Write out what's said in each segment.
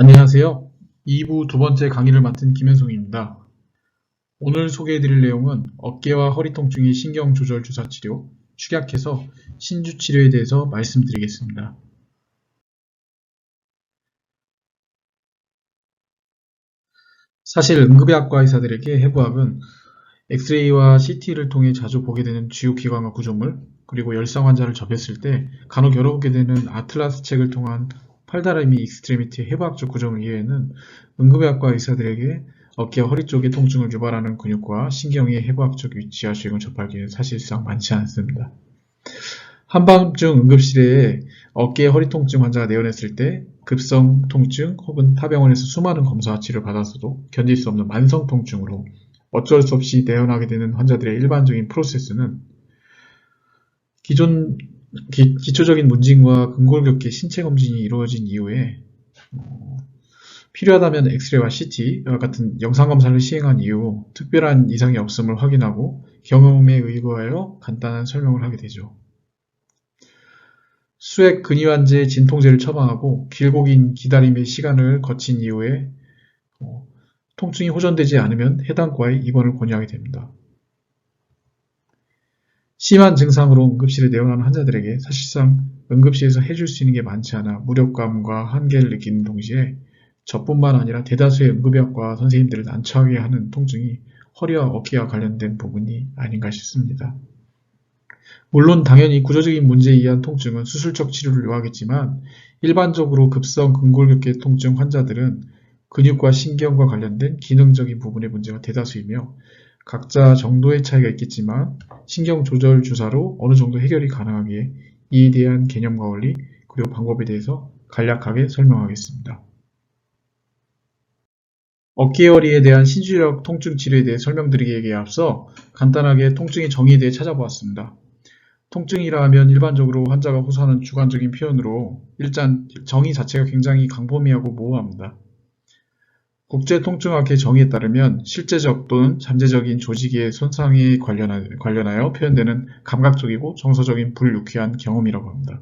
안녕하세요. 2부 두 번째 강의를 맡은 김현송입니다. 오늘 소개해드릴 내용은 어깨와 허리 통증의 신경조절 주사 치료, 축약해서 신주 치료에 대해서 말씀드리겠습니다. 사실 응급의학과 의사들에게 해부학은 엑스레이와 CT를 통해 자주 보게 되는 주요 기관과 구조물, 그리고 열상 환자를 접했을 때 간혹 열어보게 되는 아틀라스 책을 통한 팔다리미 익스트리미티의 해부학적 구조물 이외에는 응급의학과 의사들에게 어깨와 허리 쪽의 통증을 유발하는 근육과 신경의 해부학적 위치와 주행을 접할 기회는 사실상 많지 않습니다. 한밤중 응급실에 어깨 허리 통증 환자가 내원했을 때 급성 통증 혹은 타병원에서 수많은 검사와 치료를 받아서도 견딜 수 없는 만성 통증으로 어쩔 수 없이 내원하게 되는 환자들의 일반적인 프로세스는 기초적인 문진과 근골격계 신체 검진이 이루어진 이후에 필요하다면 엑스레이와 CT와 같은 영상검사를 시행한 이후 특별한 이상이 없음을 확인하고 경험에 의거하여 간단한 설명을 하게 되죠. 수액 근위환제의 진통제를 처방하고 길고 긴 기다림의 시간을 거친 이후에 통증이 호전되지 않으면 해당 과에 입원을 권유하게 됩니다. 심한 증상으로 응급실에 내원하는 환자들에게 사실상 응급실에서 해줄 수 있는 게 많지 않아 무력감과 한계를 느끼는 동시에 저뿐만 아니라 대다수의 응급의학과 선생님들을 난처하게 하는 통증이 허리와 어깨와 관련된 부분이 아닌가 싶습니다. 물론 당연히 구조적인 문제에 의한 통증은 수술적 치료를 요하겠지만 일반적으로 급성 근골격계 통증 환자들은 근육과 신경과 관련된 기능적인 부분의 문제가 대다수이며 각자 정도의 차이가 있겠지만 신경 조절 주사로 어느 정도 해결이 가능하기에 이에 대한 개념과 원리 그리고 방법에 대해서 간략하게 설명하겠습니다. 어깨허리에 대한 신주적 통증 치료에 대해 설명드리기에 앞서 간단하게 통증의 정의에 대해 찾아보았습니다. 통증이라 하면 일반적으로 환자가 호소하는 주관적인 표현으로 일단 정의 자체가 굉장히 광범위하고 모호합니다. 국제통증학회 정의에 따르면 실제적 또는 잠재적인 조직의 손상에 관련하여 표현되는 감각적이고 정서적인 불유쾌한 경험이라고 합니다.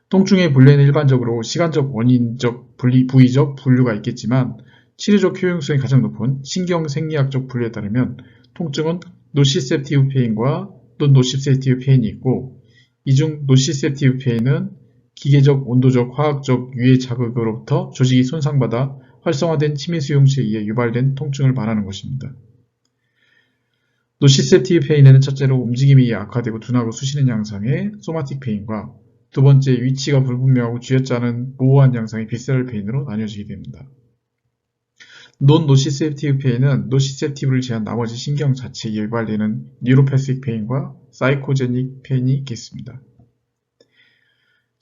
통증의 분류에는 일반적으로 시간적, 원인적, 부위적 분류가 있겠지만 치료적 효용성이 가장 높은 신경생리학적 분류에 따르면 통증은 노시셉티브 페인과 또 노시셉티브 페인이 있고 이 중 노시셉티브 페인은 기계적, 온도적, 화학적 유해 자극으로부터 조직이 손상받아 활성화된 치매 수용체에 의해 유발된 통증을 말하는 것입니다. 노시셉티브 페인에는 첫째로 움직임이 악화되고 둔하고 쑤시는 양상의 소마틱 페인과 두 번째 위치가 불분명하고 쥐어짜 않은 모호한 양상의 비세럴 페인으로 나뉘어지게 됩니다. 논노시셉티브 페인은 노시셉티브를 제한 나머지 신경 자체에 유발되는 뉴로패시픽 페인과 사이코제닉 페인이 있겠습니다.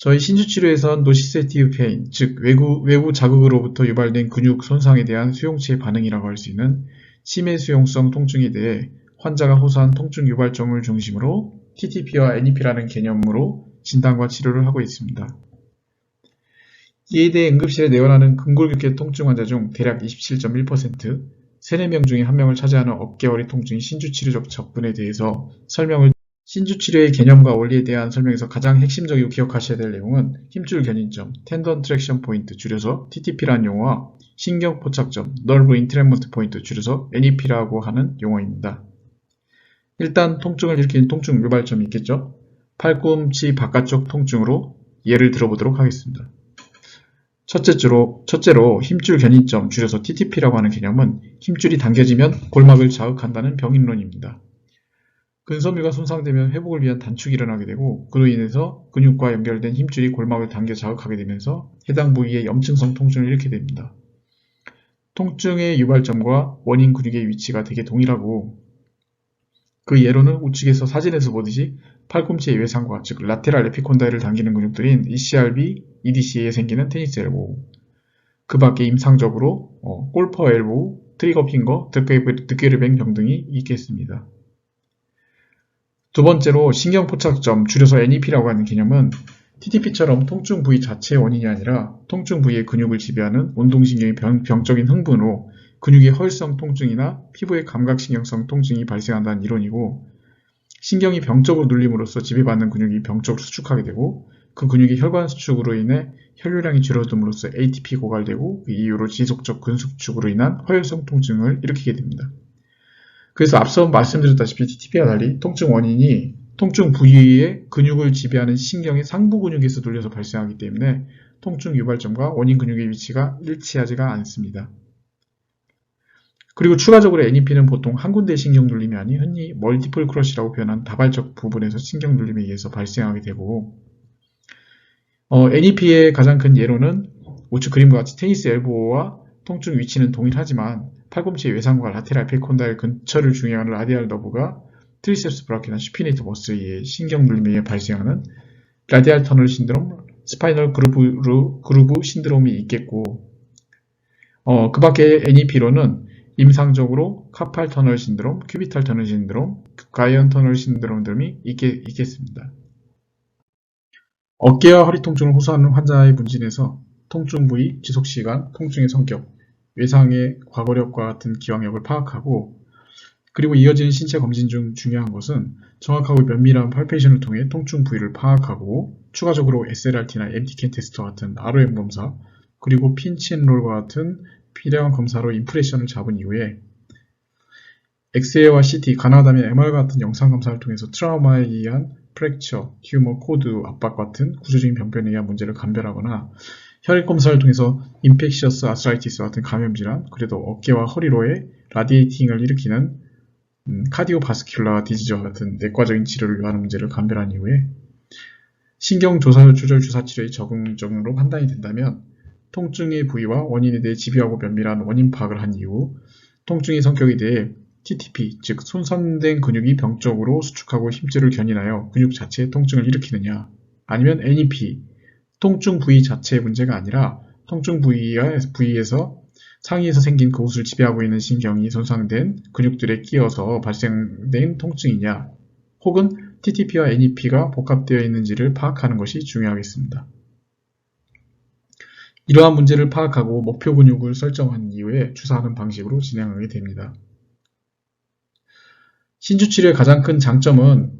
저희 신주치료에선 노시셉티브 페인, 즉 외부 자극으로부터 유발된 근육 손상에 대한 수용체의 반응이라고 할 수 있는 치매 수용성 통증에 대해 환자가 호소한 통증 유발점을 중심으로 TTP와 NEP라는 개념으로 진단과 치료를 하고 있습니다. 이에 대해 응급실에 내원하는 근골격계 통증 환자 중 대략 27.1%, 3, 4명 중에 1명을 차지하는 어깨-허리 통증의 신주치료적 접근에 대해서 설명을 신주치료의 개념과 원리에 대한 설명에서 가장 핵심적이고 기억하셔야 될 내용은 힘줄 견인점, 텐던 트랙션 포인트 줄여서 TTP라는 용어와 신경포착점, Nerve Entrapment Point 줄여서 NEP라고 하는 용어입니다. 일단 통증을 일으키는 통증 유발점이 있겠죠? 팔꿈치 바깥쪽 통증으로 예를 들어보도록 하겠습니다. 첫째로 힘줄 견인점 줄여서 TTP라고 하는 개념은 힘줄이 당겨지면 골막을 자극한다는 병인론입니다. 근섬유가 손상되면 회복을 위한 단축이 일어나게 되고 그로 인해서 근육과 연결된 힘줄이 골막을 당겨 자극하게 되면서 해당 부위에 염증성 통증을 일으키게 됩니다. 통증의 유발점과 원인 근육의 위치가 되게 동일하고 그 예로는 우측에서 사진에서 보듯이 팔꿈치의 외상과 즉 라테랄 에피콘다일을 당기는 근육들인 ECRB, EDCA에 생기는 테니스 엘보우, 그 밖에 임상적으로 골퍼 엘보우, 트리거 핑거, 득게르뱅 병 등이 있겠습니다. 두 번째로 신경포착점 줄여서 NEP라고 하는 개념은 TTP처럼 통증 부위 자체의 원인이 아니라 통증 부위의 근육을 지배하는 운동신경의 병적인 흥분으로 근육의 허혈성 통증이나 피부의 감각신경성 통증이 발생한다는 이론이고 신경이 병적으로 눌림으로써 지배받는 근육이 병적으로 수축하게 되고 그 근육의 혈관 수축으로 인해 혈류량이 줄어듦으로써 ATP 고갈되고 그 이후로 지속적 근수축으로 인한 허혈성 통증을 일으키게 됩니다. 그래서 앞서 말씀드렸다시피 TTP와 달리 통증 원인이 통증 부위의 근육을 지배하는 신경의 상부 근육에서 돌려서 발생하기 때문에 통증 유발점과 원인 근육의 위치가 일치하지가 않습니다. 그리고 추가적으로 NEP는 보통 한 군데의 신경 눌림이 아닌 흔히 멀티플 크러쉬라고 표현한 다발적 부분에서 신경 눌림에 의해서 발생하게 되고 NEP의 가장 큰 예로는 우측 그림과 같이 테니스 엘보와 통증 위치는 동일하지만 팔꿈치의 외상과 라테랄 페콘다일 근처를 중요한 라디알 너브가 트리셉스 브라키나 슈피네이터 머슬에 의해 신경 눌림에 의해 발생하는 라디알 터널 신드롬, 스파이널 그루브 신드롬이 있겠고 그 밖에 NEP로는 임상적으로 카팔 터널 신드롬, 큐비탈 터널 신드롬, 가이언 터널 신드롬 등이 있겠습니다. 어깨와 허리 통증을 호소하는 환자의 문진에서 통증 부위, 지속시간, 통증의 성격, 외상의 과거력과 같은 기왕력을 파악하고 그리고 이어지는 신체 검진 중 중요한 것은 정확하고 면밀한 팔페이션을 통해 통증 부위를 파악하고 추가적으로 SLRT나 MTCAN 테스트와 같은 ROM 검사 그리고 핀치앤롤과 같은 필요한 검사로 임프레션을 잡은 이후에 엑스레이와 CT, 가나다면 MR 같은 영상 검사를 통해서 트라우마에 의한 프랙처, 튜머, 코드, 압박 같은 구조적인 병변에 의한 문제를 감별하거나 혈액 검사를 통해서 인펙시어스 아스라이티스 같은 감염질환, 그래도 어깨와 허리로의 라디에이팅을 일으키는 카디오바스큘라 디지저 같은 내과적인 치료를 요하는 문제를 감별한 이후에 신경 조절 주사 치료의 적응적으로 판단이 된다면 통증의 부위와 원인에 대해 집요하고 면밀한 원인 파악을 한 이후 통증의 성격에 대해 TTP, 즉 손상된 근육이 병적으로 수축하고 힘줄을 견인하여 근육 자체의 통증을 일으키느냐 아니면 NEP, 통증 부위 자체의 문제가 아니라 통증 부위에서 상위에서 생긴 그곳을 지배하고 있는 신경이 손상된 근육들에 끼어서 발생된 통증이냐 혹은 TTP와 NEP가 복합되어 있는지를 파악하는 것이 중요하겠습니다. 이러한 문제를 파악하고 목표 근육을 설정한 이후에 주사하는 방식으로 진행하게 됩니다. 신주치료의 가장 큰 장점은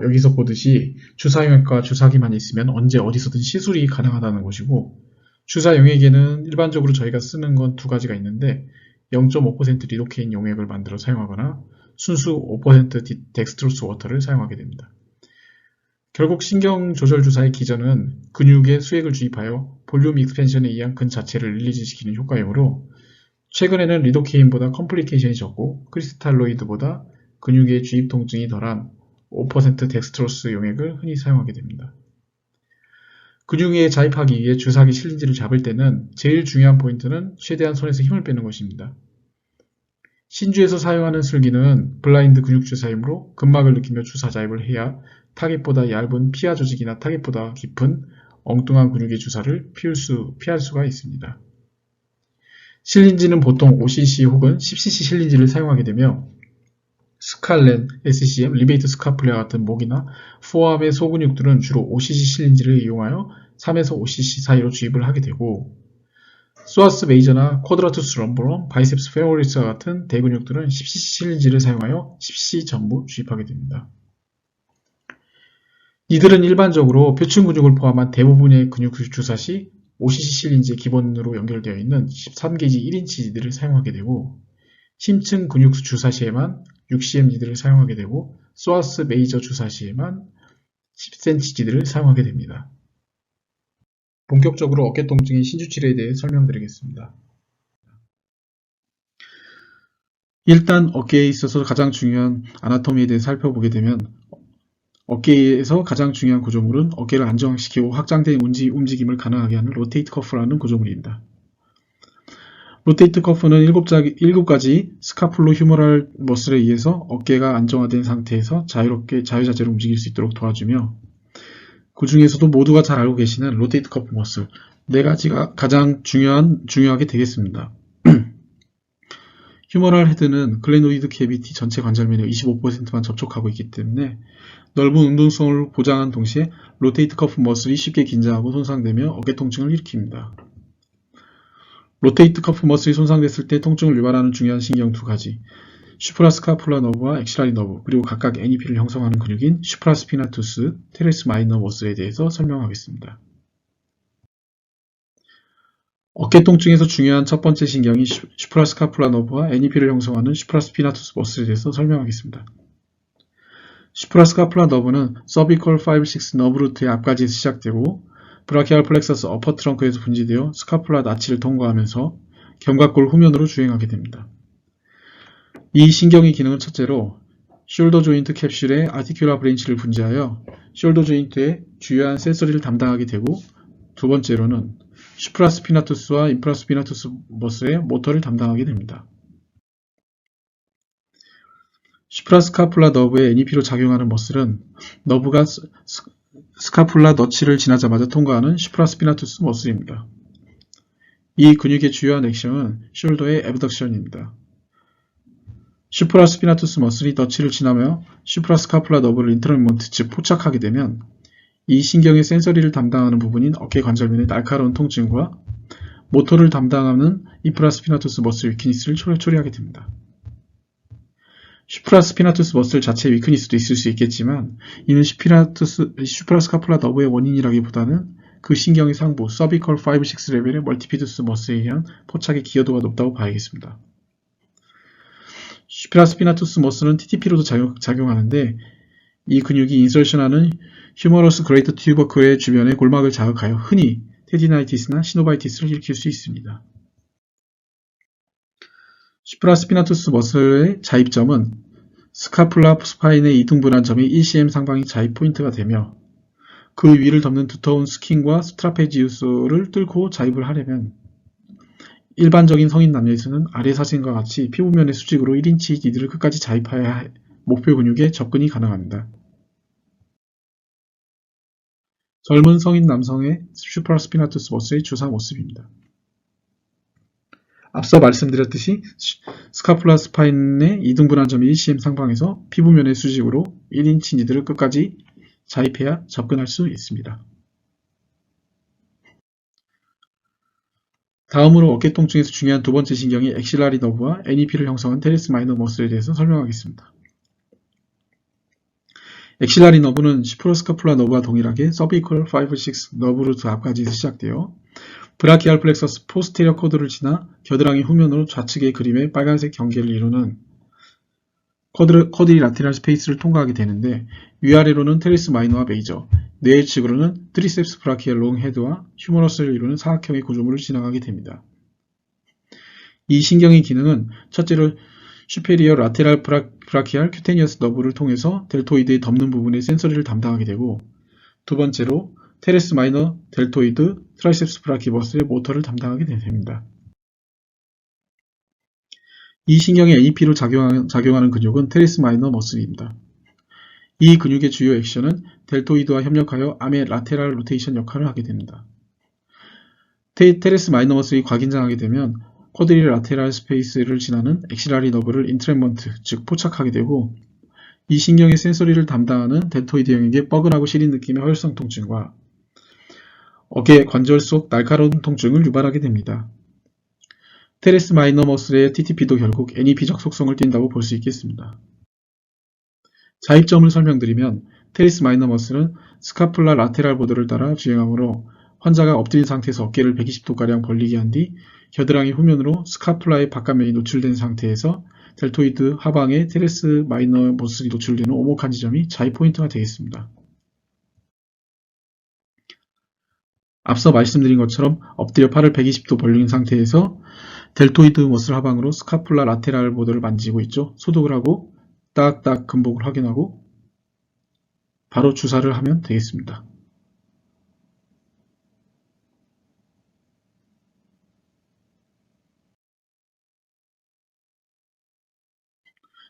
여기서 보듯이 주사 용액과 주사기만 있으면 언제 어디서든 시술이 가능하다는 것이고 주사 용액에는 일반적으로 저희가 쓰는 건 두 가지가 있는데 0.5% 리도케인 용액을 만들어 사용하거나 순수 5% 덱스트로스 워터를 사용하게 됩니다. 결국 신경 조절 주사의 기전은 근육에 수액을 주입하여 볼륨 익스펜션에 의한 근 자체를 릴리즈시키는 효과이므로 최근에는 리도케인보다 컴플리케이션이 적고 크리스탈로이드보다 근육의 주입 통증이 덜한 5% 덱스트로스 용액을 흔히 사용하게 됩니다. 근육에 자입하기 위해 주사기 실린지를 잡을 때는 제일 중요한 포인트는 최대한 손에서 힘을 빼는 것입니다. 신주에서 사용하는 슬기는 블라인드 근육 주사이므로 근막을 느끼며 주사 자입을 해야 타겟보다 얇은 피하 조직이나 타겟보다 깊은 엉뚱한 근육의 주사를 피할 수가 있습니다. 실린지는 보통 5cc 혹은 10cc 실린지를 사용하게 되며 스칼렌, SCM, 리베이트 스카플레와 같은 목이나 포암의 소근육들은 주로 5cc 실린지를 이용하여 3에서 5cc 사이로 주입을 하게 되고 소아스 메이저나 쿼드라투스 럼브럼, 바이셉스 페모리스와 같은 대근육들은 10cc 실린지를 사용하여 10cc 전부 주입하게 됩니다. 이들은 일반적으로 표층 근육을 포함한 대부분의 근육 주사 시 5cc 실린지에 기본으로 연결되어 있는 13게이지 1인치지들을 사용하게 되고 심층 근육 주사 시에만 6cm지들을 사용하게 되고 소아스 메이저 주사 시에만 10cm지들을 사용하게 됩니다. 본격적으로 어깨 통증의 신주치료에 대해 설명드리겠습니다. 일단 어깨에 있어서 가장 중요한 아나토미에 대해 살펴보게 되면 어깨에서 가장 중요한 구조물은 어깨를 안정시키고 확장된 움직임을 가능하게 하는 로테이트 커프라는 구조물입니다. 로테이트 커프는 7가지 스카풀로 휴머럴 머슬에 의해서 어깨가 안정화된 상태에서 자유롭게 자유자재로 움직일 수 있도록 도와주며 그 중에서도 모두가 잘 알고 계시는 로테이트 커프 머슬 4가지가 가장 중요하게 되겠습니다. 휴머럴 헤드는 글레노이드 캐비티 전체 관절면의 25%만 접촉하고 있기 때문에 넓은 운동성을 보장한 동시에 로테이트 커프 머슬이 쉽게 긴장하고 손상되며 어깨 통증을 일으킵니다. 로테이트 커프 머슬이 손상됐을 때 통증을 유발하는 중요한 신경 2가지. 슈프라스카풀라 너브와 엑실라리 너브, 그리고 각각 NEP를 형성하는 근육인 슈프라스피나투스, 테레스 마이너 머슬에 대해서 설명하겠습니다. 어깨 통증에서 중요한 첫 번째 신경이 슈프라스카풀라 너브와 NEP를 형성하는 슈프라스피나투스 머슬에 대해서 설명하겠습니다. 슈프라스카풀라 너브는 서비컬 5, 6 너브 루트의 앞까지에서 시작되고 브라키알 플렉서스 어퍼 트렁크에서 분지되어 스카풀라 나치를 통과하면서 견갑골 후면으로 주행하게 됩니다. 이 신경의 기능은 첫째로 숄더 조인트 캡슐의 아티큘라 브랜치를 분지하여 숄더 조인트의 주요한 센서리를 담당하게 되고, 두 번째로는 슈프라스피나투스와 인프라스피나투스 머슬의 모터를 담당하게 됩니다. 슈프라스카풀라 너브의 NEP로 작용하는 머슬은 너브가 스카풀라 너치를 지나자마자 통과하는 슈프라스피나투스 머슬입니다. 이 근육의 주요한 액션은 숄더의 애브덕션입니다. 슈프라스피나투스 머슬이 너치를 지나며 슈프라스카풀라 너브를 인트런먼트, 즉 포착하게 되면 이 신경의 센서리를 담당하는 부분인 어깨 관절면의 날카로운 통증과 모터를 담당하는 인프라스피나투스 머슬 위크니스를 처리하게 됩니다. 슈프라스피나투스 머슬 자체의 위크니스도 있을 수 있겠지만 이는 슈프라스카풀라 너브의 원인이라기보다는 그 신경의 상부 서비컬 5, 6 레벨의 멀티피두스 머슬에 의한 포착의 기여도가 높다고 봐야겠습니다. 슈프라스피나투스 머슬은 TTP로도 작용하는데 이 근육이 인설션하는 휴머러스 그레이터 튜버클의 주변의 골막을 자극하여 흔히 테디나이티스나 시노바이티스를 일으킬 수 있습니다. 슈프라스피나투스 머슬의 자입점은 스카풀라 스파인의 이등분한 점이 1cm 상방이 자입 포인트가 되며 그 위를 덮는 두터운 스킨과 스트라페지우스를 뚫고 자입을 하려면 일반적인 성인 남녀에서는 아래 사진과 같이 피부면의 수직으로 1인치 니들을 끝까지 자입하여 목표 근육에 접근이 가능합니다. 젊은 성인 남성의 슈프라스피나투스 머슬의 주사 모습입니다. 앞서 말씀드렸듯이 스카풀라 스파인의 이등분한 점이 1cm 상방에서 피부면의 수직으로 1인치 니들을 끝까지 자입해야 접근할 수 있습니다. 다음으로 어깨 통증에서 중요한 두 번째 신경이 엑실라리 너브와 NEP를 형성한 테레스 마이너 머슬에 대해서 설명하겠습니다. 엑실라리 너브는 슈프라스카풀라 너브와 동일하게 서비컬 5, 6 너브 루트 앞까지에서 시작되어 브라키알 플렉서스 포스테리어 코드를 지나 겨드랑이 후면으로 좌측의 그림의 빨간색 경계를 이루는 쿼드리라테랄 스페이스를 통과하게 되는데, 위아래로는 테레스 마이너와 메이저, 내측으로는 트리셉스 브라키알 롱 헤드와 휴머러스를 이루는 사각형의 구조물을 지나가게 됩니다. 이 신경의 기능은 첫째로 슈페리어 라테랄 브라키알 큐테니어스 너브를 통해서 델토이드의 덮는 부분의 센서리를 담당하게 되고, 두 번째로 테레스 마이너 델토이드 트라이셉스 브라키 머슬의 모터를 담당하게 됩니다. 이 신경의 NEP로 작용하는 근육은 테레스 마이너 머슬입니다. 이 근육의 주요 액션은 델토이드와 협력하여 암의 라테랄 로테이션 역할을 하게 됩니다. 테레스 마이너 머슬이 과긴장하게 되면 쿼드리라테랄 스페이스를 지나는 엑실라리 너브를 인트랜먼트, 즉 포착하게 되고, 이 신경의 센서리를 담당하는 델토이드형에게 뻐근하고 시린 느낌의 허혈성 통증과 어깨 관절 속 날카로운 통증을 유발하게 됩니다. 테레스 마이너 머슬의 TTP도 결국 NEP적 속성을 띈다고 볼 수 있겠습니다. 자입점을 설명드리면 테레스 마이너 머슬은 스카풀라 라테랄 보드를 따라 주행하므로 환자가 엎드린 상태에서 어깨를 120도가량 벌리게 한 뒤 겨드랑이 후면으로 스카풀라의 바깥면이 노출된 상태에서 델토이드 하방에 테레스 마이너 머슬이 노출되는 오목한 지점이 자입 포인트가 되겠습니다. 앞서 말씀드린 것처럼 엎드려 팔을 120도 벌린 상태에서 델토이드 머슬 하방으로 스카풀라 라테랄 보드를 만지고 있죠. 소독을 하고 딱딱 근복을 확인하고 바로 주사를 하면 되겠습니다.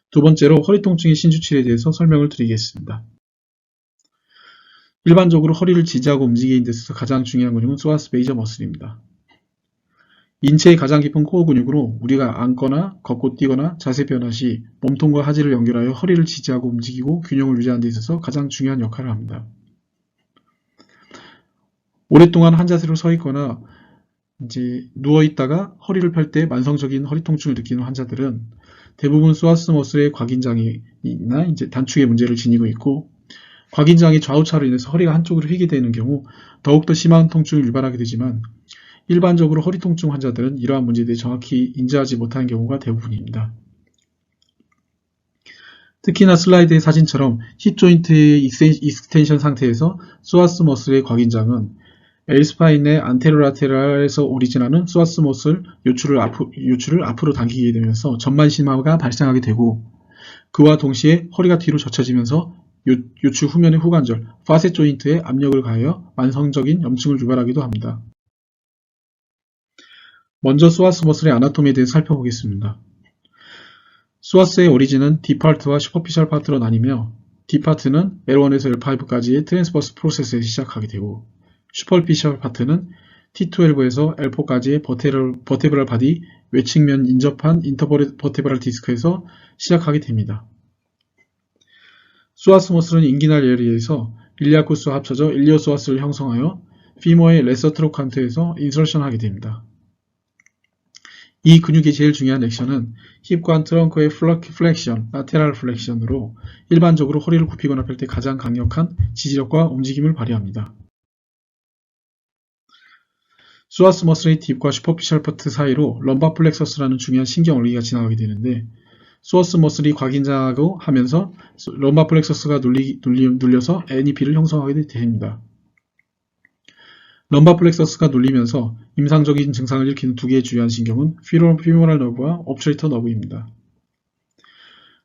두 번째로 허리 통증의 신주치에 대해서 설명을 드리겠습니다. 일반적으로 허리를 지지하고 움직이는 데 있어서 가장 중요한 근육은 소아스 메이저 머슬입니다. 인체의 가장 깊은 코어 근육으로 우리가 앉거나 걷고 뛰거나 자세 변화 시 몸통과 하지를 연결하여 허리를 지지하고 움직이고 균형을 유지하는 데 있어서 가장 중요한 역할을 합니다. 오랫동안 한 자세로 서 있거나 누워 있다가 허리를 펼 때 만성적인 허리 통증을 느끼는 환자들은 대부분 소아스 머슬의 곽인장이나 이제 단축의 문제를 지니고 있고, 곽인장이 좌우차로 인해서 허리가 한쪽으로 휘게 되는 경우 더욱더 심한 통증을 유발하게 되지만, 일반적으로 허리 통증 환자들은 이러한 문제에 대해 정확히 인지하지 못하는 경우가 대부분입니다. 특히나 슬라이드의 사진처럼 힙 조인트의 익스텐션 상태에서 소아스 머슬의 곽인장은 L스파인의 안테로라테랄에서 오리진하는 소아스 머슬 요추를 앞으로 당기게 되면서 전만심화가 발생하게 되고, 그와 동시에 허리가 뒤로 젖혀지면서 요추 후면의 후관절, 파셋 조인트에 압력을 가하여 만성적인 염증을 유발하기도 합니다. 먼저 소아스 머슬의 아나토미에 대해 살펴보겠습니다. 소아스의 오리진은 D파트와 슈퍼피셜 파트로 나뉘며, D파트는 L1에서 L5까지의 트랜스버스 프로세스에서 시작하게 되고, 슈퍼피셜 파트는 T12에서 L4까지의 버테브랄 바디 외측면 인접한 인터버테브랄 디스크에서 시작하게 됩니다. 소아스 머슬은 인기날 에리에서 일리아쿠스와 합쳐져 일리오소아스를 형성하여 피머의 레서 트로칸트에서 인설션하게 됩니다. 이 근육의 제일 중요한 액션은 힙과 트렁크의 플렉션, 라테랄 플렉션으로 일반적으로 허리를 굽히거나 펼 때 가장 강력한 지지력과 움직임을 발휘합니다. 소아스 머슬의 딥과 슈퍼피셜 파트 사이로 럼바 플렉서스라는 중요한 신경 원리가 지나가게 되는데, 소아스 머슬이 곽인장하고 하면서 럼바 플렉서스가 눌려서 NEP를 형성하게 됩니다. 럼바 플렉서스가 눌리면서 임상적인 증상을 일으키는 두 개의 주요한 신경은 피모랄 너브와 옵트레이터 너브입니다.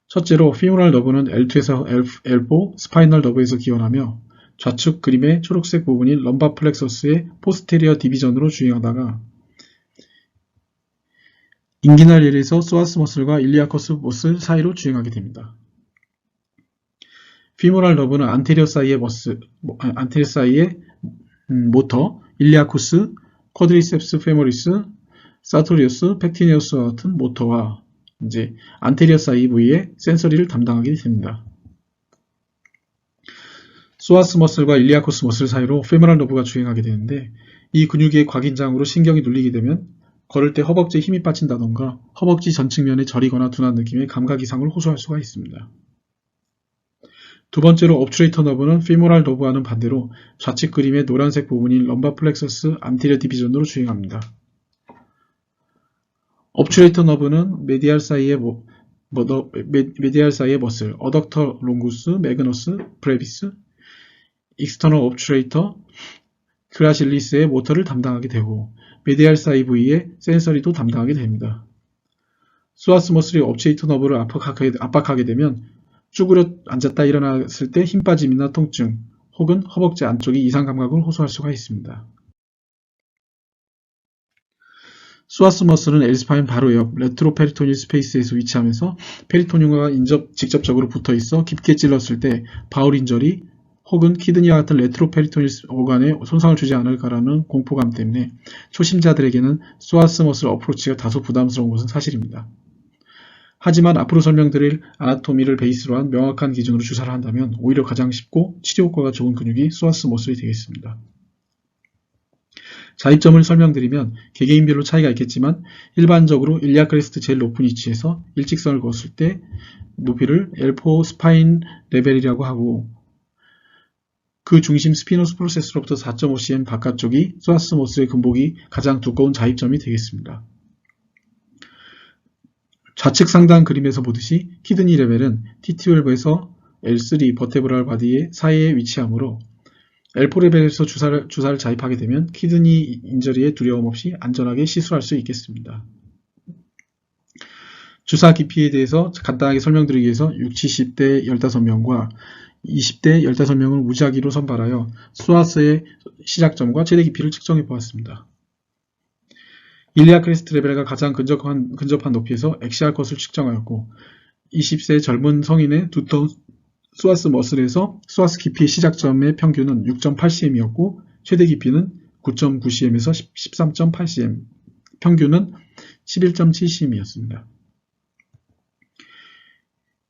첫째로 피모랄 너브는 L2에서 L4 스파이널 너브에서 기원하며 좌측 그림의 초록색 부분인 럼바 플렉서스의 포스테리어 디비전으로 주행하다가 인기날 예리에서 소아스 머슬과 일리아커스 머슬 사이로 주행하게 됩니다. 피모랄 너브는 안테리어 사이의 모터, 일리아쿠스, 쿼드리셉스 페모리스, 사토리우스, 팩티니우스와 같은 모터와 이제 안테리어 사이 부위의 센서리를 담당하게 됩니다. 소아스 머슬과 일리아쿠스 머슬 사이로 페모랄 너브가 주행하게 되는데, 이 근육의 곽인장으로 신경이 눌리게 되면 걸을 때 허벅지에 힘이 빠진다던가 허벅지 전측면에 저리거나 둔한 느낌의 감각 이상을 호소할 수가 있습니다. 두 번째로 옵트레이터 너브는 피모랄 너브와는 반대로 좌측 그림의 노란색 부분인 럼바 플렉서스 안테리어 디비전으로 주행합니다. 옵트레이터 너브는 메디알 사이의 머슬, 어덕터 롱구스, 매그너스, 브레비스, 익스터널 옵트레이터, 그라실리스의 모터를 담당하게 되고, 메디알 사이 부위의 센서리도 담당하게 됩니다. 소아스 머슬이 옵트레이터 너브를 압박하게 되면 쭈그려 앉았다 일어났을 때 힘 빠짐이나 통증, 혹은 허벅지 안쪽이 이상 감각을 호소할 수가 있습니다. 소아스 머슬은 L스파인 바로 옆 레트로페리토니얼 스페이스에서 위치하면서 페리토늄과 직접적으로 붙어 있어 깊게 찔렀을 때 바울 인절이 혹은 키드니와 같은 레트로페리토니얼 오간에 손상을 주지 않을까라는 공포감 때문에 초심자들에게는 소아스 머슬 어프로치가 다소 부담스러운 것은 사실입니다. 하지만 앞으로 설명드릴 아나토미를 베이스로 한 명확한 기준으로 주사를 한다면 오히려 가장 쉽고 치료 효과가 좋은 근육이 소아스 머슬이 되겠습니다. 자입점을 설명드리면 개개인별로 차이가 있겠지만 일반적으로 일리아 크레스트 제일 높은 위치에서 일직선을 그었을 때 높이를 L4 스파인 레벨이라고 하고, 그 중심 스피노스 프로세스로부터 4.5cm 바깥쪽이 소아스 머슬의 근복이 가장 두꺼운 자입점이 되겠습니다. 좌측 상단 그림에서 보듯이 키드니 레벨은 T12에서 L3 버테브랄 바디 사이에 위치하므로 L4 레벨에서 주사를 자입하게 되면 키드니 인저리에 두려움 없이 안전하게 시술할 수 있겠습니다. 주사 깊이에 대해서 간단하게 설명드리기 위해서 60, 70대 15명과 20대 15명을 무작위로 선발하여 소아스의 시작점과 최대 깊이를 측정해 보았습니다. 일리아 크레스트 레벨가 가장 근접한 높이에서 엑시알 컷을 측정하였고, 20세 젊은 성인의 두터운 소아스 머슬에서 소아스 깊이의 시작점의 평균은 6.8cm이었고 최대 깊이는 9.9cm에서 13.8cm, 평균은 11.7cm이었습니다.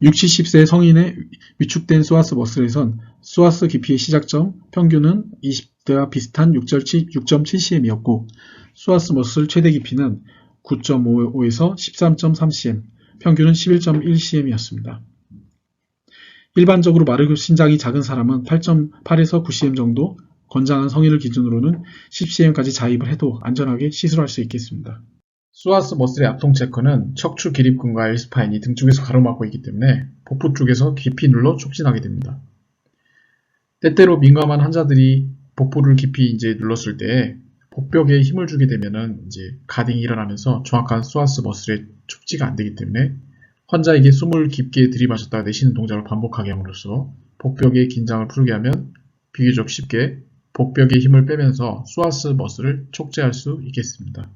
60, 70세 성인의 위축된 소아스 머슬에선 소아스 깊이의 시작점 평균은 20대와 비슷한 6.7cm이었고 소아스 머슬 최대 깊이는 9.5에서 13.3cm, 평균은 11.1cm이었습니다. 일반적으로 마르고 신장이 작은 사람은 8.8에서 9cm 정도, 권장한 성인을 기준으로는 10cm까지 자입을 해도 안전하게 시술할 수 있겠습니다. 수아스 머슬의 압통 체커는 척추 기립근과 L스파인이 등 쪽에서 가로막고 있기 때문에 복부 쪽에서 깊이 눌러 촉진하게 됩니다. 때때로 민감한 환자들이 복부를 깊이 이제 눌렀을 때 복벽에 힘을 주게 되면은 이제 가딩이 일어나면서 정확한 수아스 머슬의 촉지가 안 되기 때문에 환자에게 숨을 깊게 들이마셨다가 내쉬는 동작을 반복하게 함으로써 복벽의 긴장을 풀게 하면 비교적 쉽게 복벽의 힘을 빼면서 수아스 머슬을 촉지할 수 있겠습니다.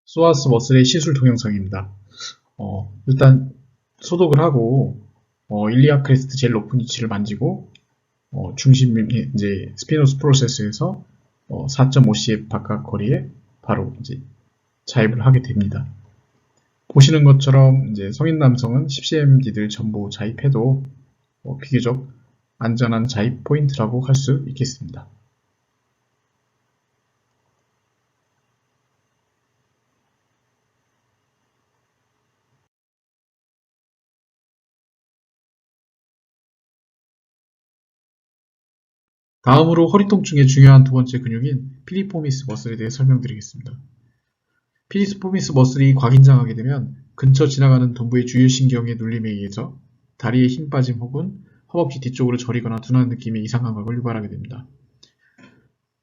수아스 머슬의 시술 동영상입니다. 일단 소독을 하고 일리아 크레스트 제일 높은 위치를 만지고 중심 이제 스피노스 프로세스에서 4.5cm 바깥 거리에 바로 이제 자입을 하게 됩니다. 보시는 것처럼 이제 성인 남성은 10cm들 전부 자입해도 비교적 안전한 자입 포인트라고 할 수 있겠습니다. 다음으로 허리 통증의 중요한 두 번째 근육인 피리포미스 머슬에 대해 설명드리겠습니다. 피리포미스 머슬이 과긴장하게 되면 근처 지나가는 둔부의 주요신경의 눌림에 의해서 다리에 힘 빠짐 혹은 허벅지 뒤쪽으로 저리거나 둔한 느낌의 이상 감각을 유발하게 됩니다.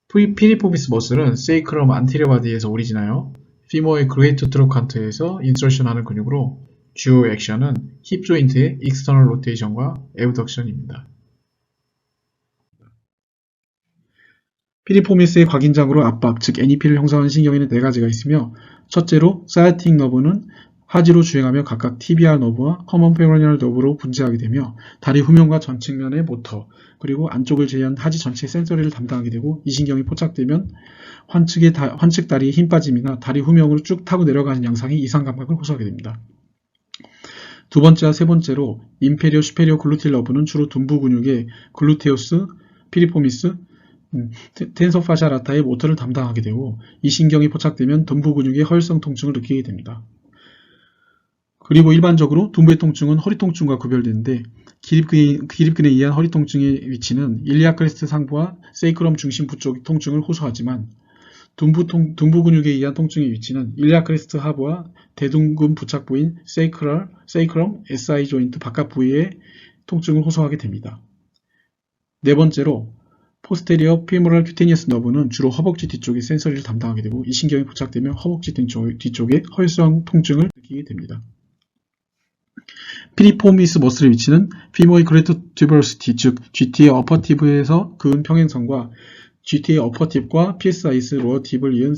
피리포미스 머슬은 세이크럼 안테리어 바디에서 오리진하여 피머의 그레이터 트로칸트에서 인서션하는 근육으로 주요 액션은 힙 조인트의 익스터널 로테이션과 에브덕션입니다. 피리포미스의 과긴장으로 압박, 즉 NEP를 형성하는 신경에는 네 가지가 있으며 첫째로 사이아틱 너브는 하지로 주행하며 각각 TBR 너브와 커먼 페로니얼 너브로 분재하게 되며 다리 후면과 전 측면의 모터, 그리고 안쪽을 제외한 하지 전체의 센서리를 담당하게 되고 이 신경이 포착되면 환측 다리의 힘 빠짐이나 다리 후면으로 쭉 타고 내려가는 양상의 이상 감각을 호소하게 됩니다. 두 번째와 세 번째로 인페리어 슈페리어 글루틸 너브는 주로 둔부 근육의 글루테우스, 피리포미스, 텐서 파샤 라타의 모터를 담당하게 되고 이 신경이 포착되면 둔부 근육의 허혈성 통증을 느끼게 됩니다. 그리고 일반적으로 둔부의 통증은 허리 통증과 구별되는데 기립근에 의한 허리 통증의 위치는 일리아 크레스트 상부와 세이크럼 중심부 쪽 통증을 호소하지만 둔부 근육에 의한 통증의 위치는 일리아 크레스트 하부와 대둔근 부착부인 세이크럼 SI 조인트 바깥 부위의 통증을 호소하게 됩니다. 네 번째로 포스테리어 피모럴 큐테니어스 너브는 주로 허벅지 뒤쪽의 센서리를 담당하게 되고 이 신경이 포착되면 허벅지 뒤쪽의 허혈성 통증을 느끼게 됩니다. 피리포미스 머슬의 위치는 피모의 그레이터 튜버러시티, 즉 GT의 어퍼팁에서 그은 평행선과 GT의 어퍼팁과 PSIS 로어 팁을 이은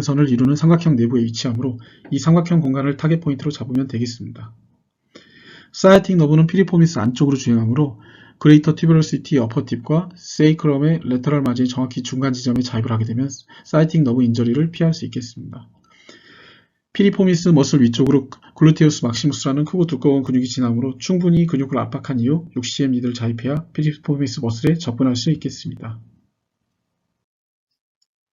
선을 이루는 삼각형 내부에 위치하므로 이 삼각형 공간을 타겟 포인트로 잡으면 되겠습니다. 사이아틱 너브는 피리포미스 안쪽으로 주행하므로 그레이터 튜버러시티 어퍼팁과 세이크럼의 레터럴 마진이 정확히 중간 지점에 자입을 하게 되면 사이아틱 너브 인저리를 피할 수 있겠습니다. 피리포미스 머슬 위쪽으로 글루테우스 막시무스라는 크고 두꺼운 근육이 지나므로 충분히 근육을 압박한 이후 6cm 니드를 자입해야 피리포미스 머슬에 접근할 수 있겠습니다.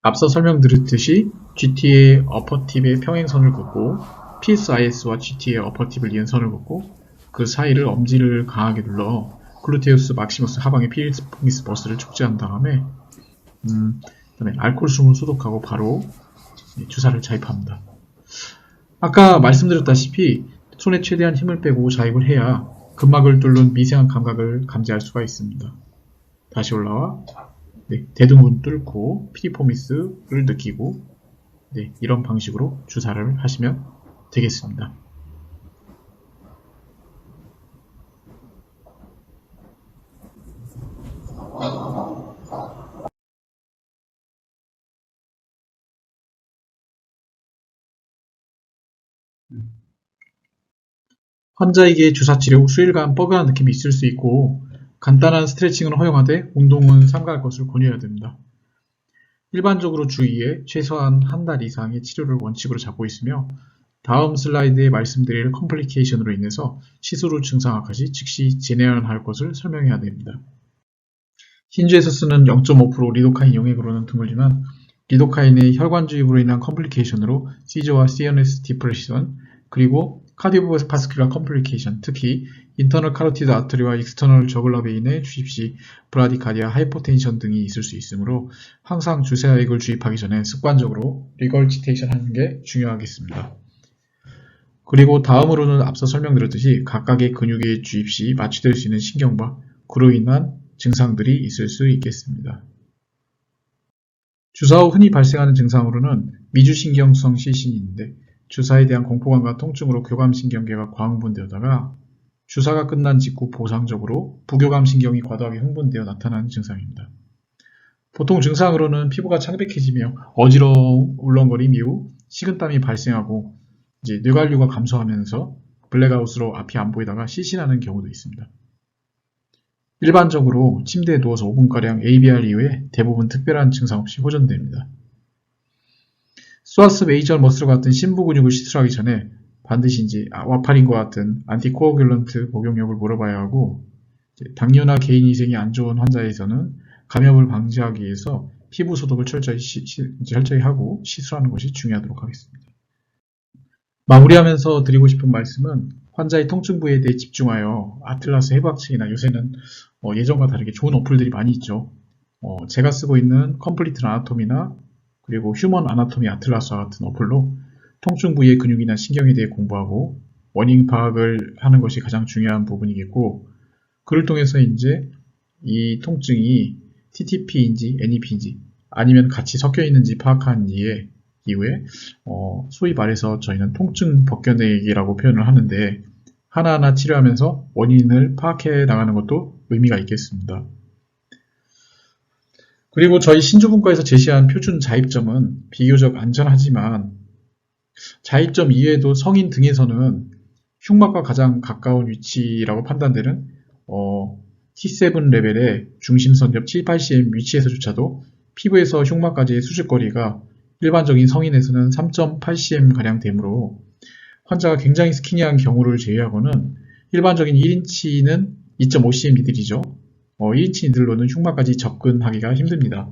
앞서 설명드렸듯이 GT의 어퍼팁의 평행선을 긋고 PSIS와 GT의 어퍼팁을 이은 선을 긋고 그 사이를 엄지를 강하게 눌러 글루테우스 막시무스 하방의 피리포미스 머슬을 촉지한 다음에 그다음에 알코올수를 소독하고 바로 주사를 자입합니다. 아까 말씀드렸다시피 손에 최대한 힘을 빼고 자입을 해야 근막을 뚫는 미세한 감각을 감지할 수가 있습니다. 다시 올라와 대둔근 뚫고 피리포미스를 느끼고 이런 방식으로 주사를 하시면 되겠습니다. 환자에게 주사치료 후 수일간 뻐근한 느낌이 있을 수 있고 간단한 스트레칭은 허용하되 운동은 삼가할 것을 권유해야 됩니다. 일반적으로 주 2회 최소한 한 달 이상의 치료를 원칙으로 잡고 있으며 다음 슬라이드에 말씀드릴 컴플리케이션으로 인해서 시술 후 증상악 시 즉시 진행할 것을 설명해야 됩니다. 흰주에서 쓰는 0.5% 리도카인 용액으로는 드물지만 리도카인의 혈관주입으로 인한 컴플리케이션으로 시저와 CNS 디프레션, 그리고 카디오바스큘러 컴플리케이션, 특히 인터널 카로티드 아터리와 익스터널 저글러 베인의 주입 시 브라디카디아, 하이포텐션 등이 있을 수 있으므로 항상 주사액을 주입하기 전에 습관적으로 리걸치테이션 하는 게 중요하겠습니다. 그리고 다음으로는 앞서 설명드렸듯이 각각의 근육의 주입 시 마취될 수 있는 신경과 그로 인한 증상들이 있을 수 있겠습니다. 주사 후 흔히 발생하는 증상으로는 미주신경성 시신인데 주사에 대한 공포감과 통증으로 교감신경계가 과흥분되다가 주사가 끝난 직후 보상적으로 부교감신경이 과도하게 흥분되어 나타나는 증상입니다. 보통 증상으로는 피부가 창백해지며 어지러움, 울렁거림 이후 식은땀이 발생하고 이제 뇌관류가 감소하면서 블랙아웃으로 앞이 안 보이다가 시신하는 경우도 있습니다. 일반적으로 침대에 누워서 5분가량 ABR 이후에 대부분 특별한 증상 없이 호전됩니다. 스와스 메이저 머슬 같은 심부 근육을 시술하기 전에 반드시 와파린과 같은 안티코어귤런트 복용력을 물어봐야 하고, 당뇨나 개인위생이 안 좋은 환자에서는 감염을 방지하기 위해서 피부 소독을 철저히 하고 시술하는 것이 중요하도록 하겠습니다. 마무리하면서 드리고 싶은 말씀은 환자의 통증 부위에 대해 집중하여 아틀라스 해부학책이나 요새는 예전과 다르게 좋은 어플들이 많이 있죠. 제가 쓰고 있는 컴플리트 아나토미나 그리고 휴먼 아나토미 아틀라스와 같은 어플로 통증 부위의 근육이나 신경에 대해 공부하고 원인 파악을 하는 것이 가장 중요한 부분이겠고, 그를 통해서 이제 이 통증이 TTP인지 NEP인지 아니면 같이 섞여 있는지 파악한 이후에 소위 말해서 저희는 통증 벗겨내기라고 표현을 하는데, 하나하나 치료하면서 원인을 파악해 나가는 것도 의미가 있겠습니다. 그리고 저희 신주분과에서 제시한 표준 자입점은 비교적 안전하지만 자입점 이외에도 성인 등에서는 흉막과 가장 가까운 위치라고 판단되는 T7 레벨의 중심선 옆 7-8cm 위치에서조차도 피부에서 흉막까지의 수직거리가 일반적인 성인에서는 3.8cm가량 되므로 환자가 굉장히 스키니한 경우를 제외하고는 일반적인 1인치는 2.5cm 니들이죠. 1인치 니들로는 흉막까지 접근하기가 힘듭니다.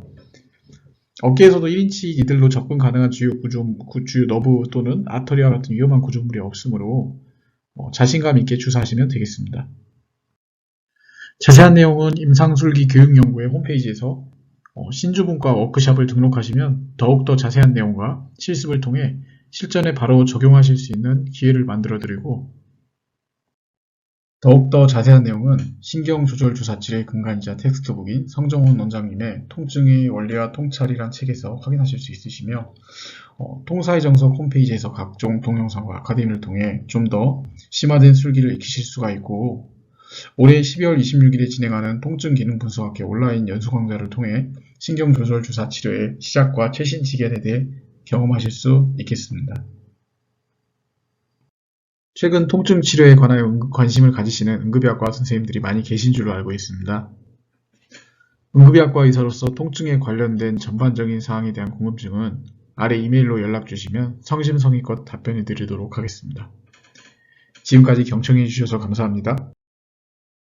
어깨에서도 1인치 니들로 접근 가능한 주요 너브 또는 아터리와 같은 위험한 구조물이 없으므로 자신감 있게 주사하시면 되겠습니다. 자세한 내용은 임상술기 교육연구회 홈페이지에서 신주분과 워크샵을 등록하시면 더욱더 자세한 내용과 실습을 통해 실전에 바로 적용하실 수 있는 기회를 만들어드리고, 더욱더 자세한 내용은 신경조절주사치료의 근간이자 텍스트북인 성정훈 원장님의 통증의 원리와 통찰이란 책에서 확인하실 수 있으시며, 통사의 정석 홈페이지에서 각종 동영상과 아카데미를 통해 좀 더 심화된 술기를 익히실 수가 있고, 올해 12월 26일에 진행하는 통증기능분석학회 온라인 연수 강좌를 통해 신경조절주사치료의 시작과 최신 지견에 대해 경험하실 수 있겠습니다. 최근 통증 치료에 관하여 관심을 가지시는 응급의학과 선생님들이 많이 계신 줄로 알고 있습니다. 응급의학과 의사로서 통증에 관련된 전반적인 사항에 대한 궁금증은 아래 이메일로 연락 주시면 성심성의껏 답변해 드리도록 하겠습니다. 지금까지 경청해 주셔서 감사합니다.